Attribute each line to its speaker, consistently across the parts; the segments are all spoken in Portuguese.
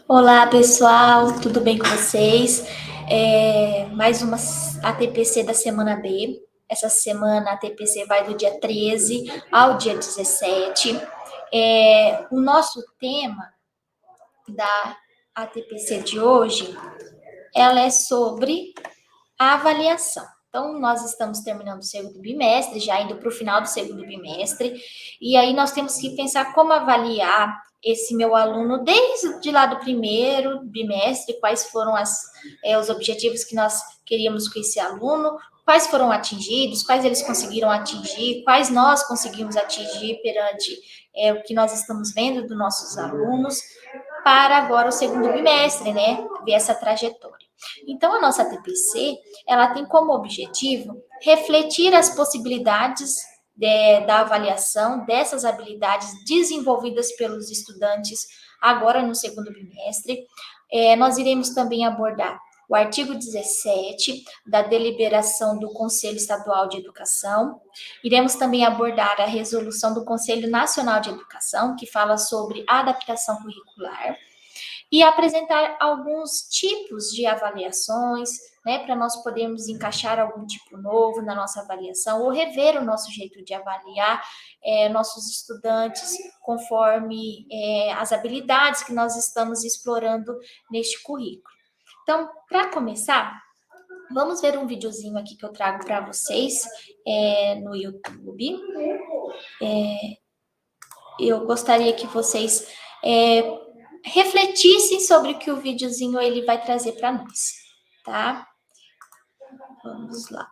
Speaker 1: Olá, pessoal, tudo bem com vocês? Mais uma ATPC da semana B. Essa semana a ATPC vai do dia 13 ao dia 17. O nosso tema da ATPC de hoje, ela é sobre a avaliação. Então, nós estamos terminando o segundo bimestre, já indo para o final do segundo bimestre, e aí nós temos que pensar como avaliar esse meu aluno desde lá do primeiro bimestre, quais foram os objetivos que nós queríamos com esse aluno, quais foram atingidos, quais eles conseguiram atingir, quais nós conseguimos atingir perante o que nós estamos vendo dos nossos alunos, para agora o segundo bimestre, né? Ver essa trajetória. Então, a nossa TPC, ela tem como objetivo refletir as possibilidades da avaliação dessas habilidades desenvolvidas pelos estudantes agora no segundo bimestre. Nós iremos também abordar o artigo 17 da deliberação do Conselho Estadual de Educação. Iremos também abordar a resolução do Conselho Nacional de Educação, que fala sobre adaptação curricular, e apresentar alguns tipos de avaliações, né, para nós podermos encaixar algum tipo novo na nossa avaliação ou rever o nosso jeito de avaliar nossos estudantes conforme as habilidades que nós estamos explorando neste currículo. Então, para começar, vamos ver um videozinho aqui que eu trago para vocês no YouTube. Eu gostaria que vocês refletissem sobre o que o videozinho ele vai trazer para nós, tá? Vamos lá.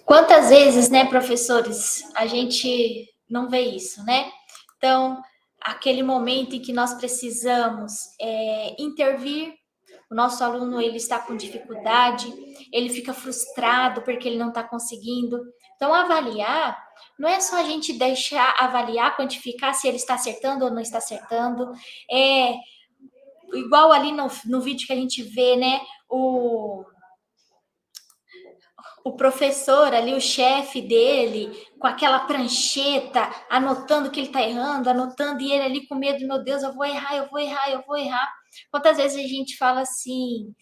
Speaker 1: Quantas vezes, né, professores, a gente não vê isso, né? Então, aquele momento em que nós precisamos intervir o nosso aluno ele está com dificuldade, ele fica frustrado porque ele não está conseguindo. Então, avaliar não é só a gente deixar avaliar, quantificar se ele está acertando ou não está acertando. É igual ali no vídeo que a gente vê, né? O professor ali, o chefe dele, com aquela prancheta, anotando que ele está errando, anotando, e ele ali com medo, meu Deus, eu vou errar, eu vou errar, eu vou errar. Quantas vezes a gente fala assim,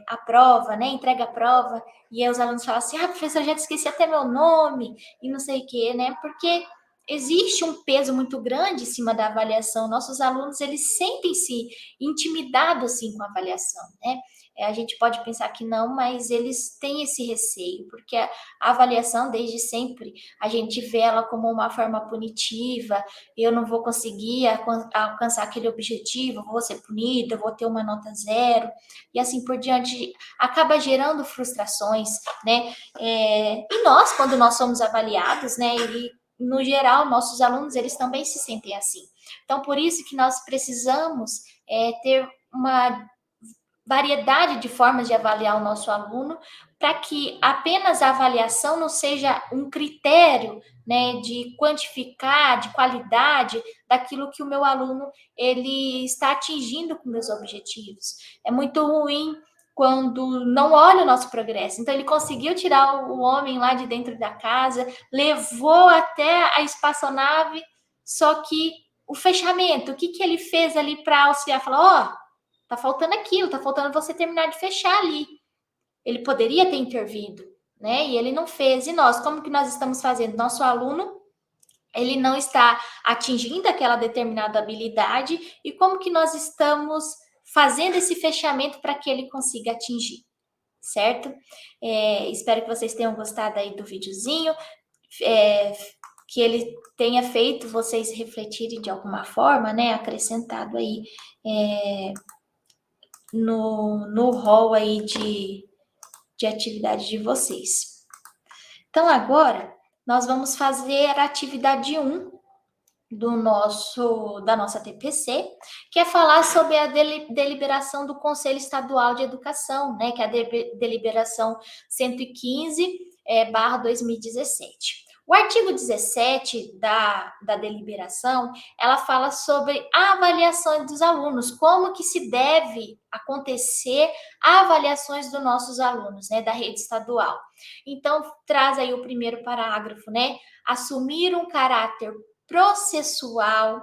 Speaker 1: a prova, né? Entrega a prova, e aí os alunos falam assim, professor, eu já esqueci até meu nome, e não sei o quê, né? Porque existe um peso muito grande em cima da avaliação. Nossos alunos, eles sentem-se intimidados, assim, com a avaliação, né? A gente pode pensar que não, mas eles têm esse receio, porque a avaliação, desde sempre, a gente vê ela como uma forma punitiva, eu não vou conseguir alcançar aquele objetivo, vou ser punida, vou ter uma nota zero, e assim por diante, acaba gerando frustrações, né? E nós, quando nós somos avaliados, né, e no geral, nossos alunos, eles também se sentem assim. Então, por isso que nós precisamos ter uma variedade de formas de avaliar o nosso aluno, para que apenas a avaliação não seja um critério, né, de quantificar, de qualidade daquilo que o meu aluno ele está atingindo com meus objetivos. É muito ruim quando não olha o nosso progresso. Então, ele conseguiu tirar o homem lá de dentro da casa, levou até a espaçonave, só que o fechamento, o que ele fez ali para auxiliar? Falou, tá faltando aquilo, tá faltando você terminar de fechar ali. Ele poderia ter intervido, né? E ele não fez. E nós, como que nós estamos fazendo? Nosso aluno, ele não está atingindo aquela determinada habilidade, e como que nós estamos fazendo esse fechamento para que ele consiga atingir, certo? Espero que vocês tenham gostado aí do videozinho, que ele tenha feito vocês refletirem de alguma forma, né? Acrescentado aí no rol aí de atividade de vocês. Então, agora, nós vamos fazer a atividade 1 da nossa TPC, que é falar sobre a deliberação do Conselho Estadual de Educação, né, que é a deliberação 115, barra 2017. O artigo 17 da deliberação, ela fala sobre a avaliação dos alunos, como que se deve acontecer avaliações dos nossos alunos, né, da rede estadual. Então, traz aí o primeiro parágrafo, né, assumir um caráter processual,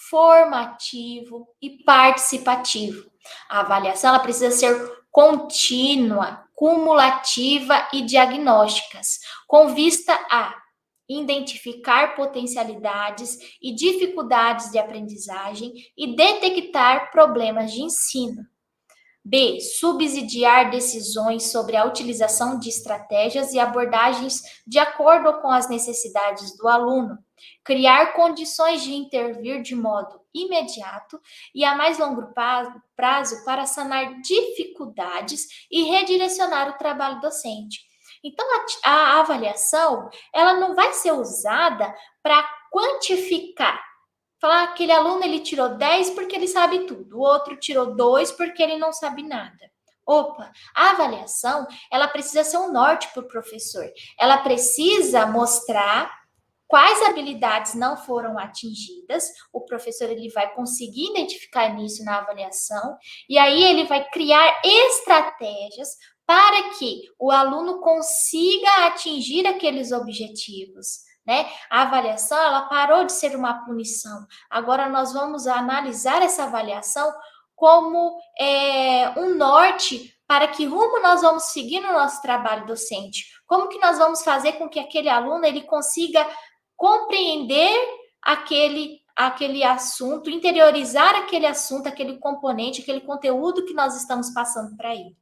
Speaker 1: formativo e participativo. A avaliação ela precisa ser contínua, cumulativa e diagnósticas, com vista a identificar potencialidades e dificuldades de aprendizagem e detectar problemas de ensino. B. Subsidiar decisões sobre a utilização de estratégias e abordagens de acordo com as necessidades do aluno. Criar condições de intervir de modo imediato e a mais longo prazo para sanar dificuldades e redirecionar o trabalho docente. Então, a avaliação, ela não vai ser usada para quantificar. Falar que aquele aluno ele tirou 10 porque ele sabe tudo, o outro tirou 2 porque ele não sabe nada. Opa, a avaliação, ela precisa ser um norte para o professor. Ela precisa mostrar quais habilidades não foram atingidas. O professor ele vai conseguir identificar isso na avaliação e aí ele vai criar estratégias para que o aluno consiga atingir aqueles objetivos. Né? A avaliação ela parou de ser uma punição. Agora nós vamos analisar essa avaliação como um norte para que rumo nós vamos seguir no nosso trabalho docente. Como que nós vamos fazer com que aquele aluno ele consiga compreender aquele assunto, interiorizar aquele assunto, aquele componente, aquele conteúdo que nós estamos passando para ele.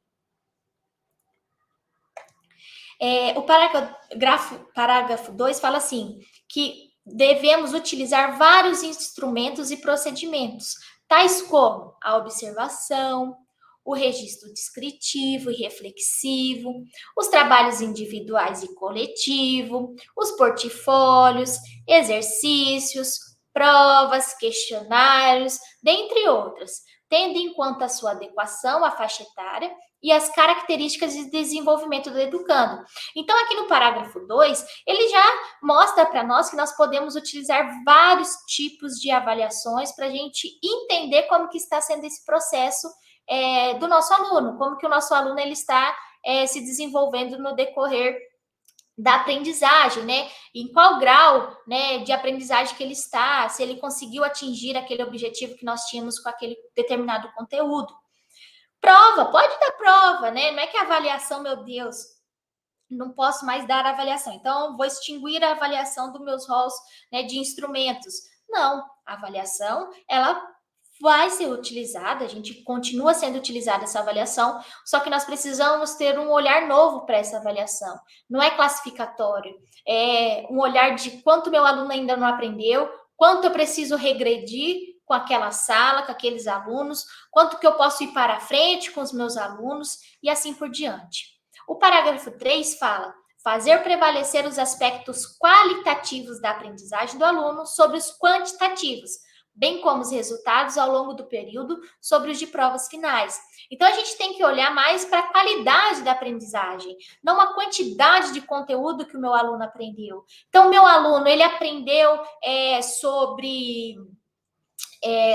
Speaker 1: O parágrafo 2 fala assim, que devemos utilizar vários instrumentos e procedimentos, tais como a observação, o registro descritivo e reflexivo, os trabalhos individuais e coletivo, os portfólios, exercícios, provas, questionários, dentre outras, tendo em conta a sua adequação à faixa etária e as características de desenvolvimento do educando. Então, aqui no parágrafo 2, ele já mostra para nós que nós podemos utilizar vários tipos de avaliações para a gente entender como que está sendo esse processo do nosso aluno, como que o nosso aluno ele está se desenvolvendo no decorrer da aprendizagem, né? Em qual grau, né, de aprendizagem que ele está, se ele conseguiu atingir aquele objetivo que nós tínhamos com aquele determinado conteúdo. Prova, pode dar prova, né? Não é que a avaliação, meu Deus, não posso mais dar avaliação. Então, vou extinguir a avaliação dos meus rolos, né, de instrumentos. Não, a avaliação, ela vai ser utilizada, a gente continua sendo utilizada essa avaliação, só que nós precisamos ter um olhar novo para essa avaliação. Não é classificatório, é um olhar de quanto meu aluno ainda não aprendeu, quanto eu preciso regredir com aquela sala, com aqueles alunos, quanto que eu posso ir para frente com os meus alunos e assim por diante. O parágrafo 3 fala: fazer prevalecer os aspectos qualitativos da aprendizagem do aluno sobre os quantitativos, bem como os resultados ao longo do período sobre os de provas finais. Então, a gente tem que olhar mais para a qualidade da aprendizagem, não a quantidade de conteúdo que o meu aluno aprendeu. Então, o meu aluno, ele aprendeu sobre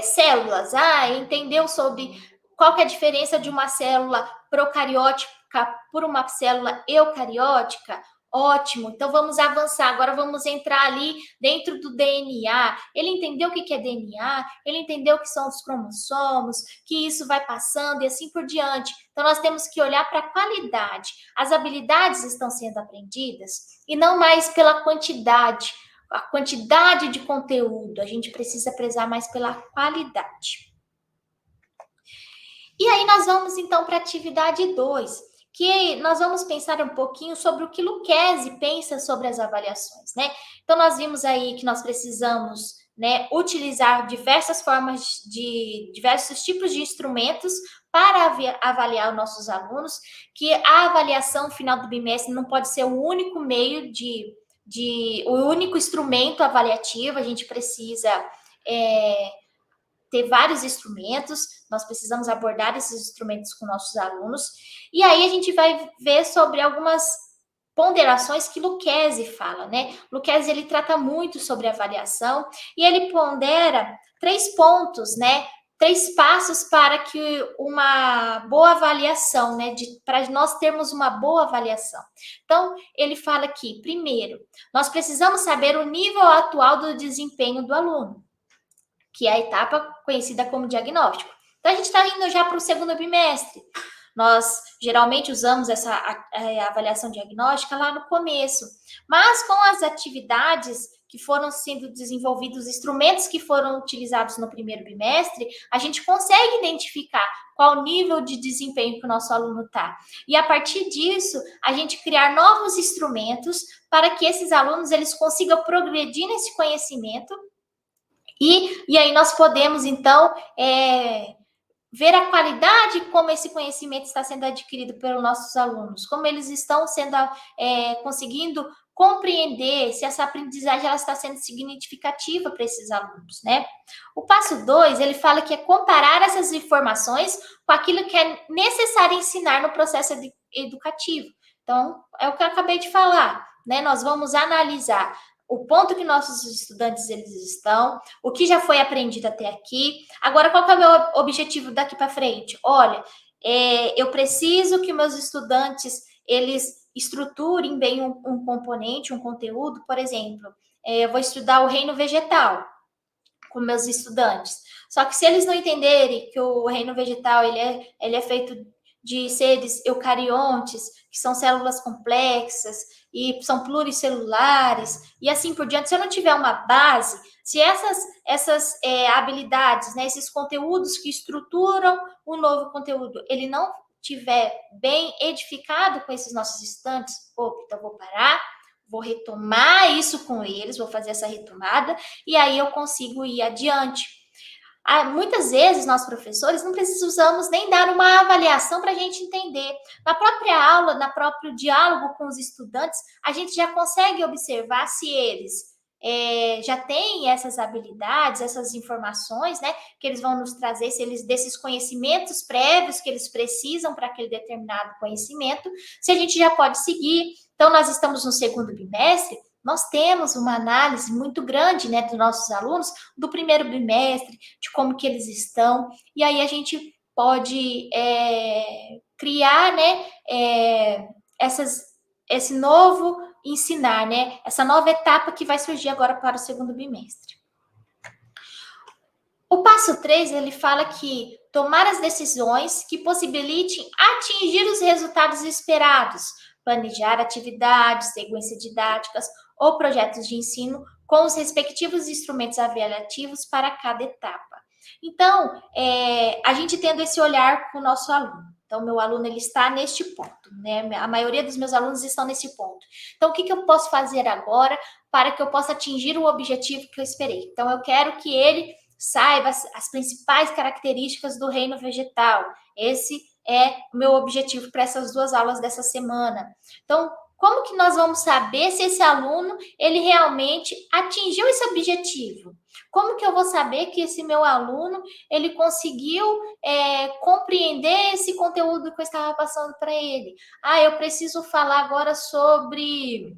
Speaker 1: células, entendeu sobre qual que é a diferença de uma célula procariótica por uma célula eucariótica. Ótimo, então vamos avançar. Agora vamos entrar ali dentro do DNA. Ele entendeu o que é DNA, ele entendeu o que são os cromossomos, que isso vai passando e assim por diante. Então nós temos que olhar para a qualidade. As habilidades estão sendo aprendidas e não mais pela quantidade. A quantidade de conteúdo, a gente precisa prezar mais pela qualidade. E aí nós vamos então para a atividade 2, que nós vamos pensar um pouquinho sobre o que Lucchesi pensa sobre as avaliações, né? Então nós vimos aí que nós precisamos, né, utilizar diversas formas de diversos tipos de instrumentos para avaliar os nossos alunos, que a avaliação final do bimestre não pode ser o único meio o único instrumento avaliativo, a gente precisa ter vários instrumentos, nós precisamos abordar esses instrumentos com nossos alunos, e aí a gente vai ver sobre algumas ponderações que Lucchesi fala, né? Lucchesi, ele trata muito sobre avaliação, e ele pondera 3 pontos, né? 3 passos para que uma boa avaliação, né? Para nós termos uma boa avaliação. Então, ele fala aqui, primeiro, nós precisamos saber o nível atual do desempenho do aluno, que é a etapa conhecida como diagnóstico. Então, a gente está indo já para o segundo bimestre. Nós geralmente usamos essa avaliação diagnóstica lá no começo, mas com as atividades que foram sendo desenvolvidos, os instrumentos que foram utilizados no primeiro bimestre, a gente consegue identificar qual o nível de desempenho que o nosso aluno está. E a partir disso, a gente criar novos instrumentos para que esses alunos eles consigam progredir nesse conhecimento. E aí nós podemos, então, ver a qualidade como esse conhecimento está sendo adquirido pelos nossos alunos, como eles estão sendo conseguindo compreender se essa aprendizagem ela está sendo significativa para esses alunos, né? O passo 2, ele fala que é comparar essas informações com aquilo que é necessário ensinar no processo educativo. Então, é o que eu acabei de falar, né? Nós vamos analisar o ponto que nossos estudantes eles estão, o que já foi aprendido até aqui. Agora, qual que é o meu objetivo daqui para frente? Olha, eu preciso que meus estudantes eles estruturem bem um componente, um conteúdo. Por exemplo, eu vou estudar o reino vegetal com meus estudantes. Só que se eles não entenderem que o reino vegetal ele é feito de seres eucariontes, que são células complexas e são pluricelulares, e assim por diante, se eu não tiver uma base, se essas habilidades, né, esses conteúdos que estruturam o novo conteúdo, ele não tiver bem edificado com esses nossos estudantes, então vou parar, vou retomar isso com eles, vou fazer essa retomada, e aí eu consigo ir adiante. Muitas vezes, nós professores não precisamos nem dar uma avaliação para a gente entender. Na própria aula, no próprio diálogo com os estudantes, a gente já consegue observar se eles já têm essas habilidades, essas informações, né, que eles vão nos trazer, se eles desses conhecimentos prévios que eles precisam para aquele determinado conhecimento, se a gente já pode seguir. Então, nós estamos no segundo bimestre, nós temos uma análise muito grande, né, dos nossos alunos, do primeiro bimestre, de como que eles estão, e aí a gente pode criar, né, esse novo ensinar, né, essa nova etapa que vai surgir agora para o segundo bimestre. O passo 3, ele fala que tomar as decisões que possibilitem atingir os resultados esperados, planejar atividades, sequências didáticas ou projetos de ensino com os respectivos instrumentos avaliativos para cada etapa. Então, a gente tendo esse olhar com o nosso aluno. Então, meu aluno, ele está neste ponto, né? A maioria dos meus alunos estão nesse ponto. Então, o que eu posso fazer agora para que eu possa atingir o objetivo que eu esperei? Então, eu quero que ele saiba as principais características do reino vegetal. Esse é o meu objetivo para essas 2 aulas dessa semana. Então, como que nós vamos saber se esse aluno, ele realmente atingiu esse objetivo? Como que eu vou saber que esse meu aluno, ele conseguiu compreender esse conteúdo que eu estava passando para ele? Eu preciso falar agora sobre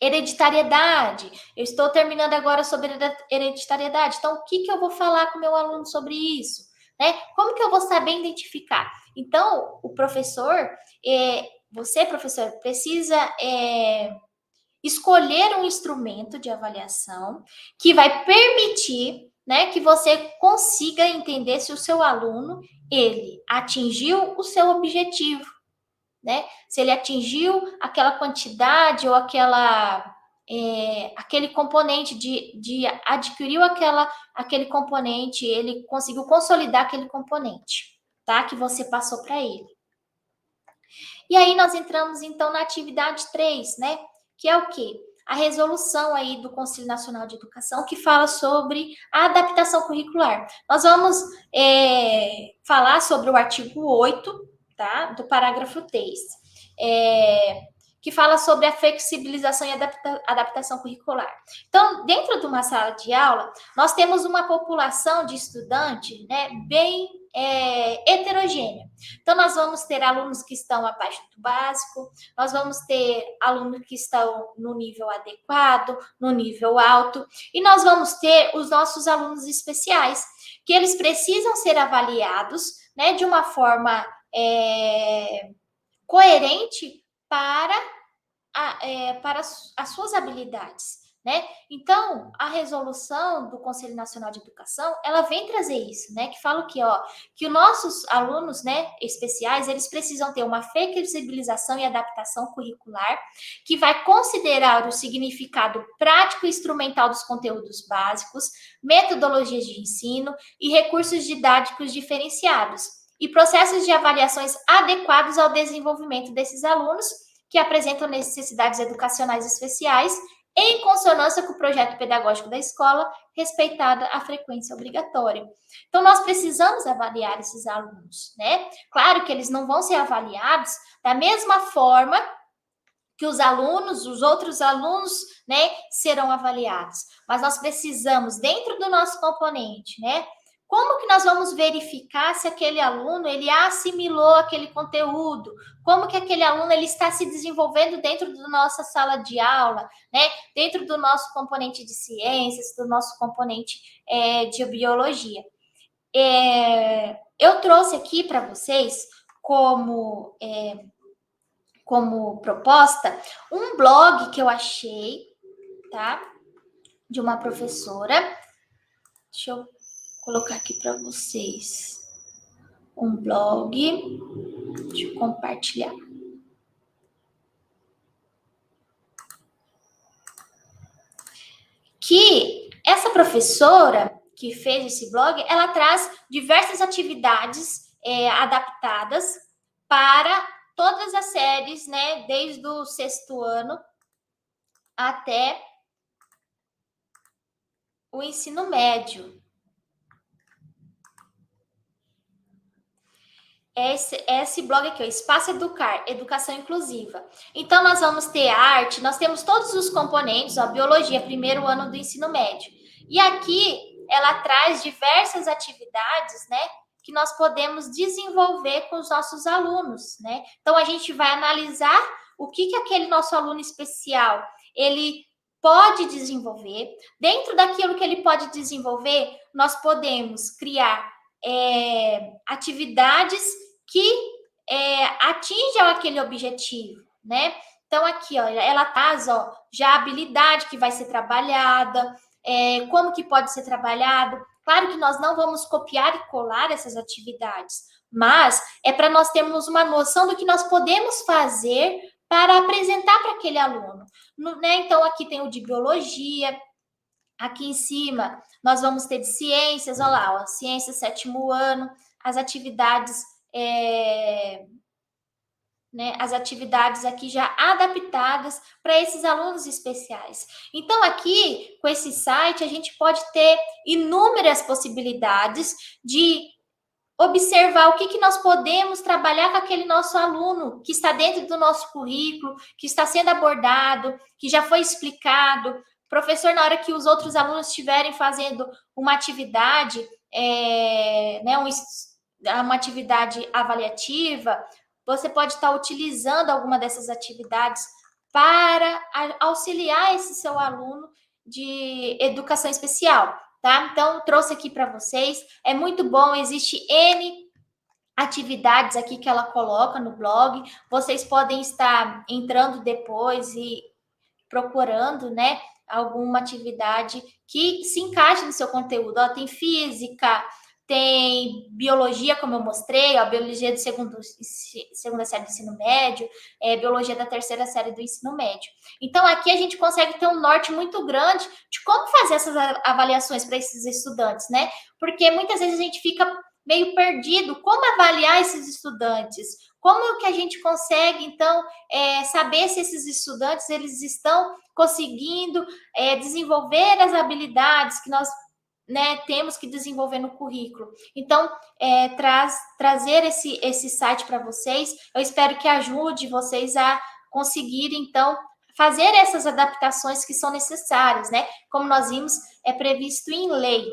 Speaker 1: hereditariedade. Eu estou terminando agora sobre hereditariedade. Então, o que eu vou falar com o meu aluno sobre isso? Né? Como que eu vou saber identificar? Então, o professor, você, professor, precisa escolher um instrumento de avaliação que vai permitir, né, que você consiga entender se o seu aluno, ele atingiu o seu objetivo, né? Se ele atingiu aquela quantidade ou aquele componente de adquiriu aquele componente, ele conseguiu consolidar aquele componente, tá? Que você passou para ele. E aí nós entramos então na atividade 3, né? Que é o quê? A resolução aí do Conselho Nacional de Educação, que fala sobre a adaptação curricular. Nós vamos falar sobre o artigo 8, tá? Do parágrafo 3, que fala sobre a flexibilização e adaptação curricular. Então, dentro de uma sala de aula, nós temos uma população de estudantes, né, bem heterogênea. Então, nós vamos ter alunos que estão abaixo do básico, nós vamos ter alunos que estão no nível adequado, no nível alto, e nós vamos ter os nossos alunos especiais, que eles precisam ser avaliados, né, de uma forma coerente para as suas habilidades, né? Então, a resolução do Conselho Nacional de Educação, ela vem trazer isso, né? Que fala que os nossos alunos, né, especiais, eles precisam ter uma flexibilização e adaptação curricular que vai considerar o significado prático e instrumental dos conteúdos básicos, metodologias de ensino e recursos didáticos diferenciados e processos de avaliações adequados ao desenvolvimento desses alunos que apresentam necessidades educacionais especiais, em consonância com o projeto pedagógico da escola, respeitada a frequência obrigatória. Então, nós precisamos avaliar esses alunos, né? Claro que eles não vão ser avaliados da mesma forma que os outros alunos, né, serão avaliados. Mas nós precisamos, dentro do nosso componente, né, como que nós vamos verificar se aquele aluno, ele assimilou aquele conteúdo? Como que aquele aluno, ele está se desenvolvendo dentro da nossa sala de aula, né? Dentro do nosso componente de ciências, do nosso componente de biologia. Eu trouxe aqui para vocês como proposta um blog que eu achei, tá? De uma professora. Deixa eu colocar aqui para vocês um blog. Deixa eu compartilhar. Que essa professora que fez esse blog, ela traz diversas atividades adaptadas para todas as séries, né? Desde o 6º ano até o ensino médio. esse blog aqui, ó, Espaço Educar, Educação Inclusiva. Então, nós vamos ter arte, nós temos todos os componentes, ó, biologia, primeiro ano do ensino médio. E aqui, ela traz diversas atividades, né, que nós podemos desenvolver com os nossos alunos, né? Então, a gente vai analisar o que aquele nosso aluno especial, ele pode desenvolver. Dentro daquilo que ele pode desenvolver, nós podemos criar atividades que atinjam aquele objetivo, né? Então, aqui, ó, ela traz, ó, já a habilidade que vai ser trabalhada, como que pode ser trabalhado. Claro que nós não vamos copiar e colar essas atividades, mas é para nós termos uma noção do que nós podemos fazer para apresentar para aquele aluno. Né? Então, aqui tem o de biologia, aqui em cima nós vamos ter de ciências, olha lá, ó, ciências, 7º ano, as atividades, né, as atividades aqui já adaptadas para esses alunos especiais. Então, aqui, com esse site, a gente pode ter inúmeras possibilidades de observar o que nós podemos trabalhar com aquele nosso aluno que está dentro do nosso currículo, que está sendo abordado, que já foi explicado. Professor, na hora que os outros alunos estiverem fazendo uma atividade, né, uma atividade avaliativa, você pode estar utilizando alguma dessas atividades para auxiliar esse seu aluno de educação especial, tá? Então, trouxe aqui para vocês. É muito bom, existe N atividades aqui que ela coloca no blog. Vocês podem estar entrando depois e procurando, né, alguma atividade que se encaixe no seu conteúdo. Ó, tem física, tem biologia, como eu mostrei, ó, biologia do segunda série do ensino médio, biologia da 3ª série do ensino médio. Então, aqui a gente consegue ter um norte muito grande de como fazer essas avaliações para esses estudantes, né? Porque muitas vezes a gente fica meio perdido. Como avaliar esses estudantes? Como que a gente consegue, então, saber se esses estudantes eles estão conseguindo desenvolver as habilidades que nós, né, temos que desenvolver no currículo? Então, trazer esse site para vocês, eu espero que ajude vocês a conseguirem, então, fazer essas adaptações que são necessárias, né? Como nós vimos, é previsto em lei,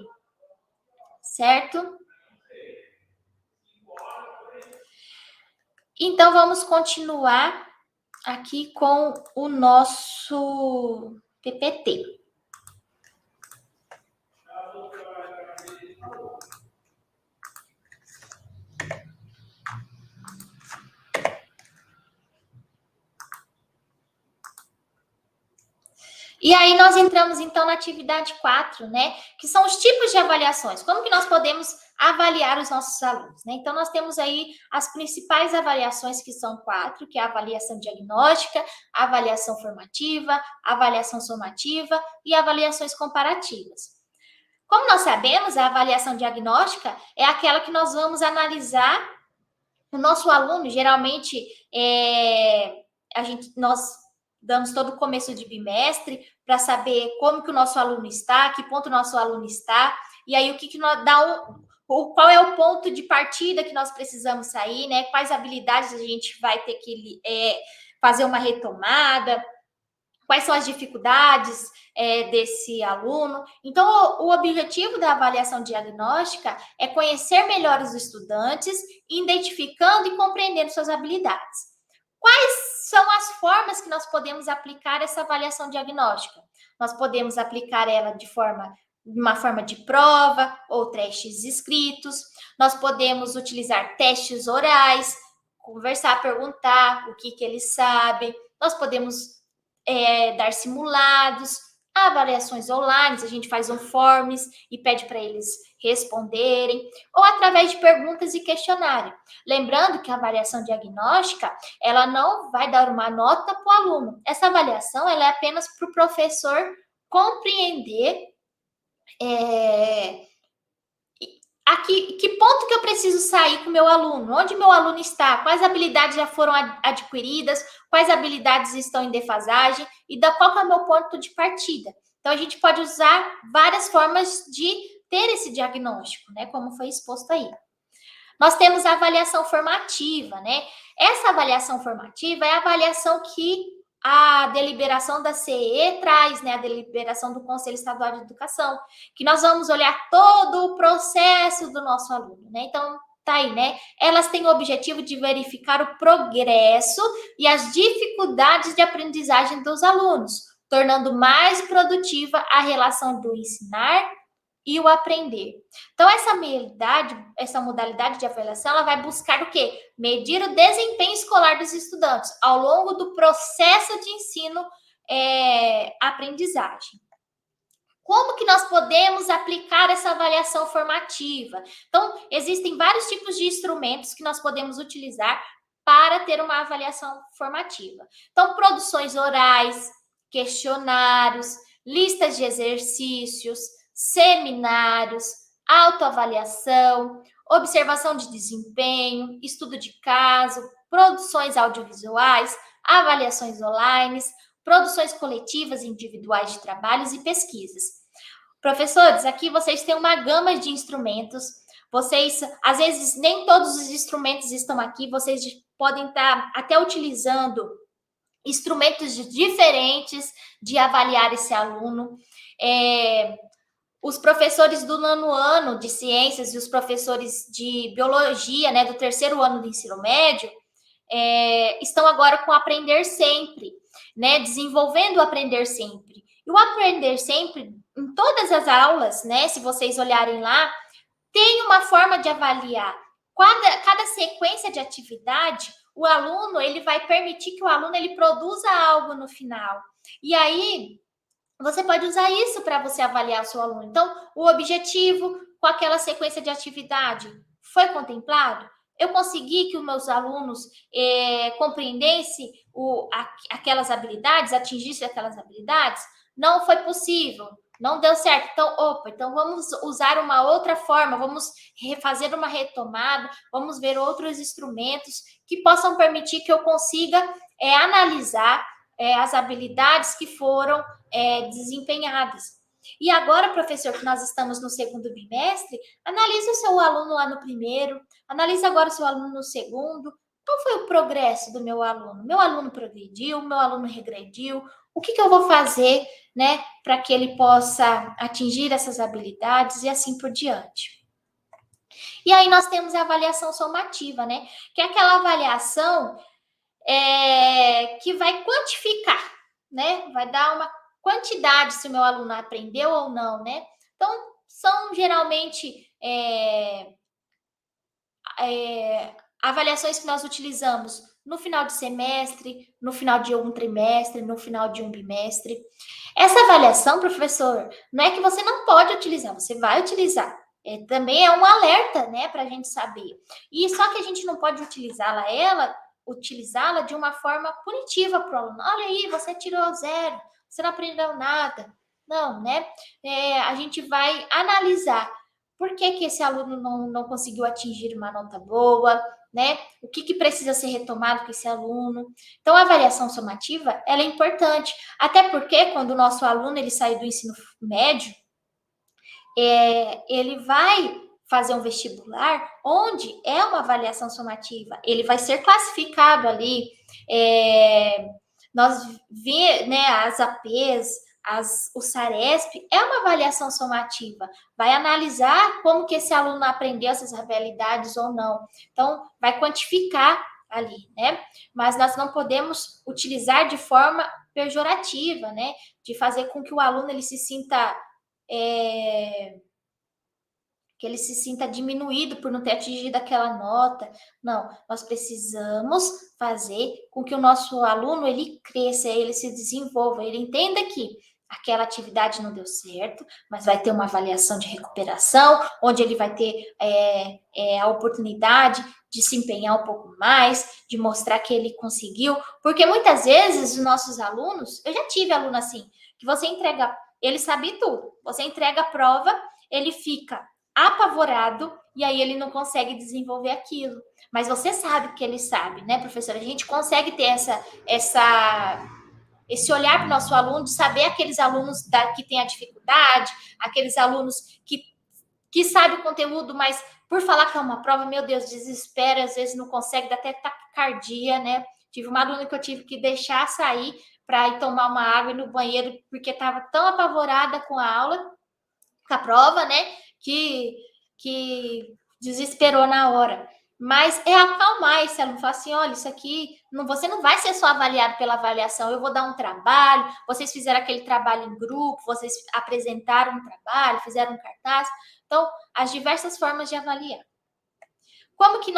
Speaker 1: certo? Então, vamos continuar aqui com o nosso PPT. E aí nós entramos, então, na atividade 4, né? Que são os tipos de avaliações. Como que nós podemos avaliar os nossos alunos, né? Então, nós temos aí as principais avaliações, que são 4, que é a avaliação diagnóstica, a avaliação formativa, a avaliação somativa e avaliações comparativas. Como nós sabemos, a avaliação diagnóstica é aquela que nós vamos analisar o nosso aluno. Geralmente, nós damos todo o começo de bimestre para saber como que o nosso aluno está, que ponto o nosso aluno está, e aí o que nós dá qual é o ponto de partida que nós precisamos sair, né? Quais habilidades a gente vai ter que fazer uma retomada, quais são as dificuldades desse aluno. Então, o objetivo da avaliação diagnóstica é conhecer melhor os estudantes, identificando e compreendendo suas habilidades. Quais são as formas que nós podemos aplicar essa avaliação diagnóstica? Nós podemos aplicar ela de uma forma de prova ou testes escritos. Nós podemos utilizar testes orais, conversar, perguntar o que eles sabem. Nós podemos dar simulados, avaliações online, a gente faz um forms e pede para eles responderem, ou através de perguntas e questionário. Lembrando que a avaliação diagnóstica, ela não vai dar uma nota para o aluno. Essa avaliação, ela é apenas para o professor compreender aqui, que ponto que eu preciso sair com o meu aluno? Onde meu aluno está? Quais habilidades já foram adquiridas? Quais habilidades estão em defasagem? E qual que é o meu ponto de partida? Então, a gente pode usar várias formas de ter esse diagnóstico, né? Como foi exposto aí. Nós temos a avaliação formativa, né? Essa avaliação formativa é a avaliação que a deliberação da CE traz, né? A deliberação do Conselho Estadual de Educação, que nós vamos olhar todo o processo do nosso aluno, né? Então, tá aí, né? Elas têm o objetivo de verificar o progresso e as dificuldades de aprendizagem dos alunos, tornando mais produtiva a relação do ensinar e o aprender. Então, essa modalidade de avaliação, ela vai buscar o quê? Medir o desempenho escolar dos estudantes ao longo do processo de ensino-aprendizagem. Como que nós podemos aplicar essa avaliação formativa? Então, existem vários tipos de instrumentos que nós podemos utilizar para ter uma avaliação formativa. Então, produções orais, questionários, listas de exercícios, seminários, autoavaliação, observação de desempenho, estudo de caso, produções audiovisuais, avaliações online, produções coletivas e individuais de trabalhos e pesquisas. Professores, aqui vocês têm uma gama de instrumentos. Vocês, às vezes, nem todos os instrumentos estão aqui. Vocês podem estar até utilizando instrumentos diferentes de avaliar esse aluno. Os professores do 9º ano de ciências e os professores de biologia, né, do 3º ano do ensino médio, estão agora com o Aprender Sempre, né, desenvolvendo o Aprender Sempre. E o Aprender Sempre, em todas as aulas, né, se vocês olharem lá, tem uma forma de avaliar. Cada sequência de atividade, o aluno, ele vai permitir que o aluno ele produza algo no final. E aí, você pode usar isso para você avaliar o seu aluno. Então, o objetivo com aquela sequência de atividade foi contemplado? Eu consegui que os meus alunos compreendessem aquelas habilidades, atingissem aquelas habilidades? Não foi possível, não deu certo. Então vamos usar uma outra forma, vamos fazer uma retomada, vamos ver outros instrumentos que possam permitir que eu consiga analisar as habilidades que foram desempenhadas. E agora, professor, que nós estamos no 2º bimestre, analise o seu aluno lá no 1º, analise agora o seu aluno no 2º. Qual foi o progresso do meu aluno? Meu aluno progrediu, meu aluno regrediu? O que eu vou fazer, né, para que ele possa atingir essas habilidades e assim por diante? E aí nós temos a avaliação somativa, né, que é aquela avaliação que vai quantificar, né, vai dar uma quantidade se o meu aluno aprendeu ou não, né? Então, são geralmente avaliações que nós utilizamos no final de semestre, no final de um trimestre, no final de um bimestre. Essa avaliação, professor, não é que você não pode utilizar, você vai utilizar. Também é um alerta, né, para a gente saber. E só que a gente não pode utilizá-la de uma forma punitiva para o aluno. Olha aí, você tirou 0, você não aprendeu nada. Não, né? A gente vai analisar por que esse aluno não conseguiu atingir uma nota boa, né? O que precisa ser retomado com esse aluno. Então, a avaliação somativa, ela é importante, até porque quando o nosso aluno ele sai do ensino médio, ele vai fazer um vestibular onde é uma avaliação somativa. Ele vai ser classificado ali, nós vemos, né, as APs, o SARESP, é uma avaliação somativa, vai analisar como que esse aluno aprendeu essas habilidades ou não. Então, vai quantificar ali, né? Mas nós não podemos utilizar de forma pejorativa, né? De fazer com que o aluno ele se sinta diminuído por não ter atingido aquela nota. Não, nós precisamos fazer com que o nosso aluno ele cresça, ele se desenvolva, ele entenda que aquela atividade não deu certo, mas vai ter uma avaliação de recuperação, onde ele vai ter a oportunidade de se empenhar um pouco mais, de mostrar que ele conseguiu, porque muitas vezes os nossos alunos, eu já tive aluno assim, que você entrega, ele sabe tudo, você entrega a prova, ele fica apavorado e aí ele não consegue desenvolver aquilo. Mas você sabe que ele sabe, né, professora? A gente consegue ter esse olhar para o nosso aluno, de saber aqueles alunos que têm a dificuldade, aqueles alunos que sabem o conteúdo, mas Por falar que é uma prova, meu Deus, desespera, às vezes não consegue, dá até taquicardia, né? Tive uma aluna que eu tive que deixar sair para ir tomar uma água no banheiro, porque estava tão apavorada com a aula, com a prova, né? Que desesperou na hora. Mas é acalmar esse aluno, falar assim, olha, isso aqui, você não vai ser só avaliado pela avaliação, eu vou dar um trabalho, vocês fizeram aquele trabalho em grupo, vocês apresentaram um trabalho, fizeram um cartaz. Então, as diversas formas de avaliar. Como que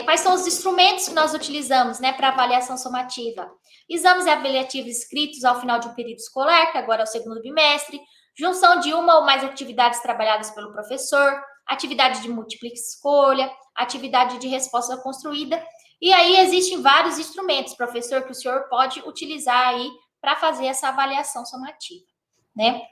Speaker 1: quais são os instrumentos que nós utilizamos, né, para avaliação somativa? Exames avaliativos escritos ao final de um período escolar, que agora é o segundo bimestre, junção de uma ou mais atividades trabalhadas pelo professor, atividade de múltipla escolha, atividade de resposta construída, e aí existem vários instrumentos, professor, que o senhor pode utilizar aí para fazer essa avaliação somativa, né?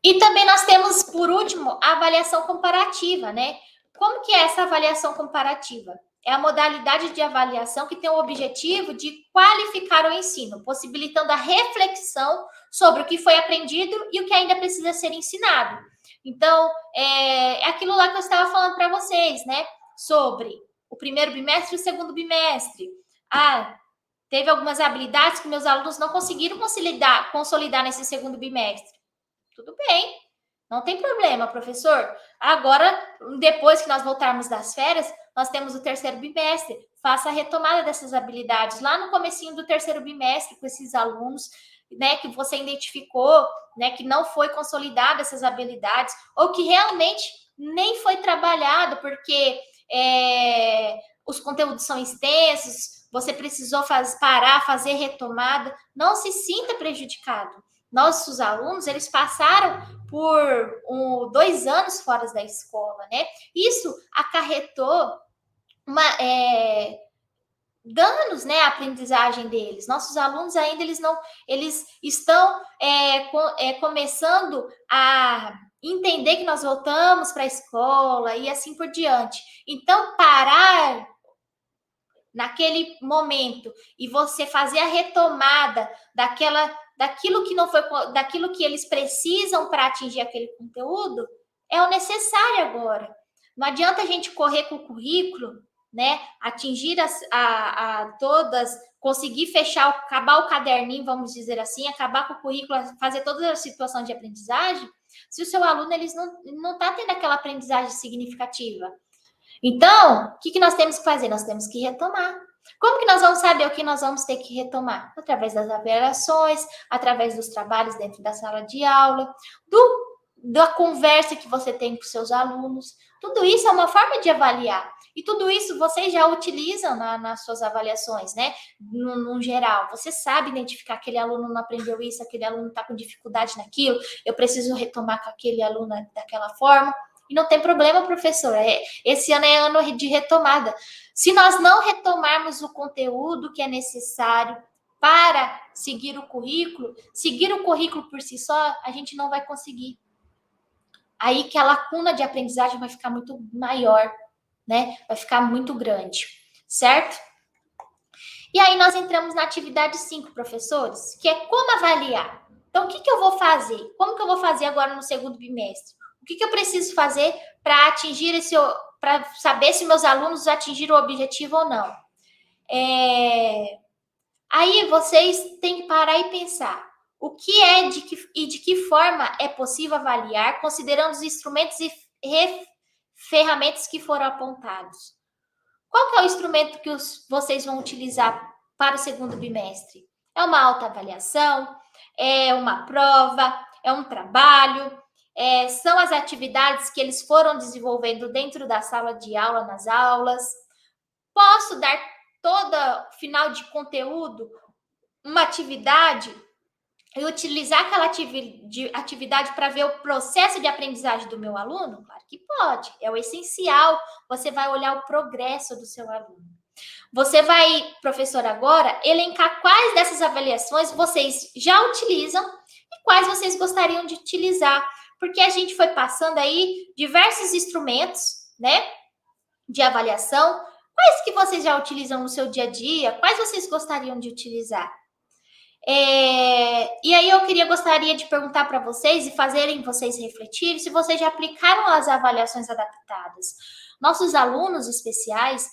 Speaker 1: E também nós temos, por último, a avaliação comparativa, né? Como que é essa avaliação comparativa? É a modalidade de avaliação que tem o objetivo de qualificar o ensino, possibilitando a reflexão sobre o que foi aprendido e o que ainda precisa ser ensinado. Então, é aquilo lá que eu estava falando para vocês, né? Sobre o primeiro bimestre e o segundo bimestre. Teve algumas habilidades que meus alunos não conseguiram consolidar nesse segundo bimestre. Tudo bem, não tem problema, professor. Agora, depois que nós voltarmos das férias, nós temos o terceiro bimestre. Faça a retomada dessas habilidades lá no comecinho do terceiro bimestre com esses alunos, né, que você identificou, né, que não foi consolidada essas habilidades ou que realmente nem foi trabalhado porque os conteúdos são extensos, você precisou parar, fazer retomada. Não se sinta prejudicado. Nossos alunos, eles passaram por 2 anos fora da escola, né? Isso acarretou danos, né, à aprendizagem deles. Nossos alunos ainda eles estão começando a entender que nós voltamos para a escola e assim por diante. Então, parar naquele momento e você fazer a retomada daquilo que não foi, daquilo que eles precisam para atingir aquele conteúdo, é o necessário agora. Não adianta a gente correr com o currículo, né? Atingir todas, conseguir acabar o caderninho, vamos dizer assim, acabar com o currículo, fazer toda a situação de aprendizagem, se o seu aluno não está tendo aquela aprendizagem significativa. Então, o que nós temos que fazer? Nós temos que retomar. Como que nós vamos saber o que nós vamos ter que retomar? Através das avaliações, através dos trabalhos dentro da sala de aula, da conversa que você tem com seus alunos. Tudo isso é uma forma de avaliar. E tudo isso vocês já utilizam nas suas avaliações, né? No geral. Você sabe identificar aquele aluno não aprendeu isso, aquele aluno está com dificuldade naquilo, eu preciso retomar com aquele aluno daquela forma. E não tem problema, professor. Esse ano é ano de retomada. Se nós não retomarmos o conteúdo que é necessário para seguir o currículo por si só, a gente não vai conseguir. Aí que a lacuna de aprendizagem vai ficar muito maior, né? Vai ficar muito grande, certo? E aí nós entramos na atividade 5, professores, que é como avaliar. Então, o que eu vou fazer? Como que eu vou fazer agora no segundo bimestre? O que eu preciso fazer para para saber se meus alunos atingiram o objetivo ou não? Aí vocês têm que parar e pensar o que é e de que forma é possível avaliar, considerando os instrumentos e ferramentas que foram apontados. Qual que é o instrumento que vocês vão utilizar para o segundo bimestre? É uma autoavaliação? É uma prova? É um trabalho? São as atividades que eles foram desenvolvendo dentro da sala de aula, nas aulas? Posso dar todo final de conteúdo uma atividade e utilizar aquela atividade para ver o processo de aprendizagem do meu aluno? Claro que pode, é o essencial. Você vai olhar o progresso do seu aluno. Você vai, professor, agora elencar quais dessas avaliações vocês já utilizam e quais vocês gostariam de utilizar, porque a gente foi passando aí diversos instrumentos, né, de avaliação. Quais que vocês já utilizam no seu dia a dia? Quais vocês gostariam de utilizar? E aí gostaria de perguntar para vocês e fazerem vocês refletirem se vocês já aplicaram as avaliações adaptadas. Nossos alunos especiais,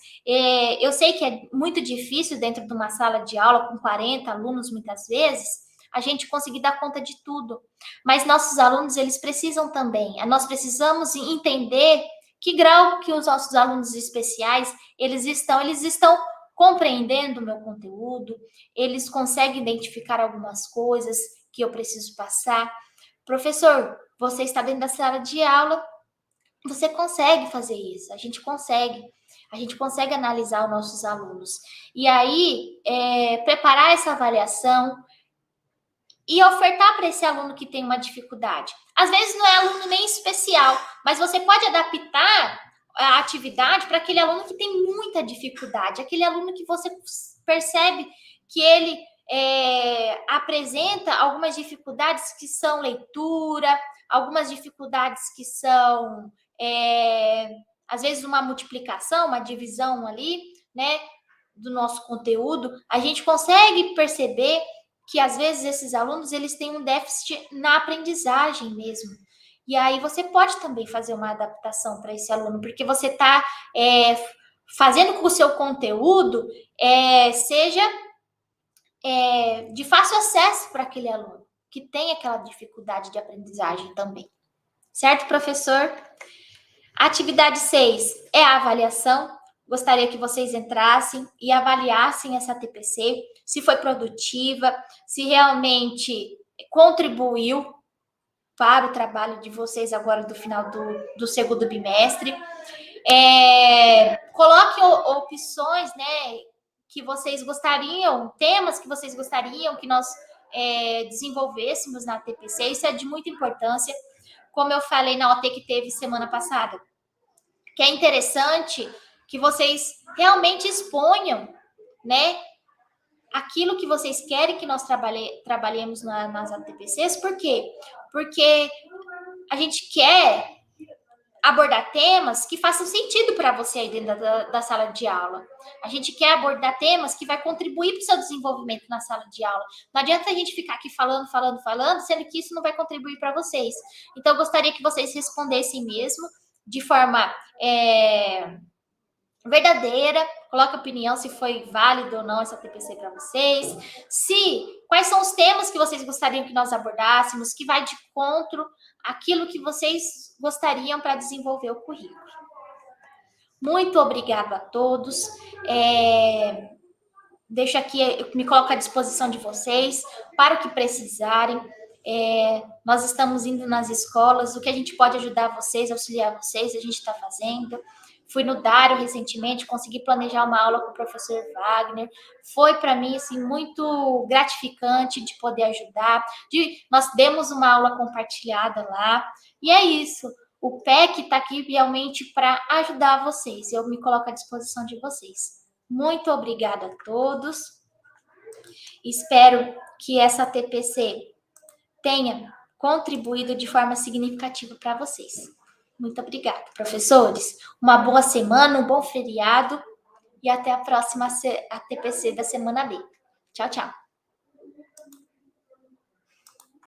Speaker 1: eu sei que é muito difícil dentro de uma sala de aula com 40 alunos muitas vezes, a gente conseguir dar conta de tudo. Mas nossos alunos, eles precisam também. Nós precisamos entender que grau que os nossos alunos especiais, eles estão compreendendo o meu conteúdo, eles conseguem identificar algumas coisas que eu preciso passar. Professor, você está dentro da sala de aula, você consegue fazer isso, a gente consegue analisar os nossos alunos. E aí, preparar essa avaliação e ofertar para esse aluno que tem uma dificuldade. Às vezes não é aluno nem especial, mas você pode adaptar a atividade para aquele aluno que tem muita dificuldade, aquele aluno que você percebe que ele apresenta algumas dificuldades que são leitura, algumas dificuldades que são, às vezes, uma multiplicação, uma divisão ali, né, do nosso conteúdo. A gente consegue perceber que, às vezes, esses alunos, eles têm um déficit na aprendizagem mesmo. E aí você pode também fazer uma adaptação para esse aluno, porque você está fazendo com que o seu conteúdo seja de fácil acesso para aquele aluno, que tem aquela dificuldade de aprendizagem também. Certo, professor? Atividade 6 é a avaliação. Gostaria que vocês entrassem e avaliassem essa TPC, se foi produtiva, se realmente contribuiu para o trabalho de vocês agora do final do segundo bimestre. Coloque opções, né, que vocês gostariam, temas que vocês gostariam que nós desenvolvêssemos na TPC. Isso é de muita importância, como eu falei na OT que teve semana passada, que é interessante que vocês realmente exponham, né, aquilo que vocês querem que nós trabalhemos nas ATPCs. Por quê? Porque a gente quer abordar temas que façam sentido para você aí dentro da sala de aula. A gente quer abordar temas que vai contribuir para o seu desenvolvimento na sala de aula. Não adianta a gente ficar aqui falando, sendo que isso não vai contribuir para vocês. Então, eu gostaria que vocês respondessem mesmo de forma verdadeira, coloque a opinião se foi válido ou não essa TPC para vocês, quais são os temas que vocês gostariam que nós abordássemos, que vai de encontro àquilo que vocês gostariam para desenvolver o currículo. Muito obrigada a todos. Deixo aqui, eu me coloco à disposição de vocês para o que precisarem. Nós estamos indo nas escolas, o que a gente pode ajudar vocês, auxiliar vocês, a gente está fazendo. Fui no Dário recentemente, consegui planejar uma aula com o professor Wagner. Foi para mim assim, muito gratificante de poder ajudar. Nós demos uma aula compartilhada lá. E é isso. O PEC está aqui realmente para ajudar vocês. Eu me coloco à disposição de vocês. Muito obrigada a todos. Espero que essa TPC tenha contribuído de forma significativa para vocês. Muito obrigada, professores. Uma boa semana, um bom feriado e até a próxima TPC da semana B. Tchau, tchau.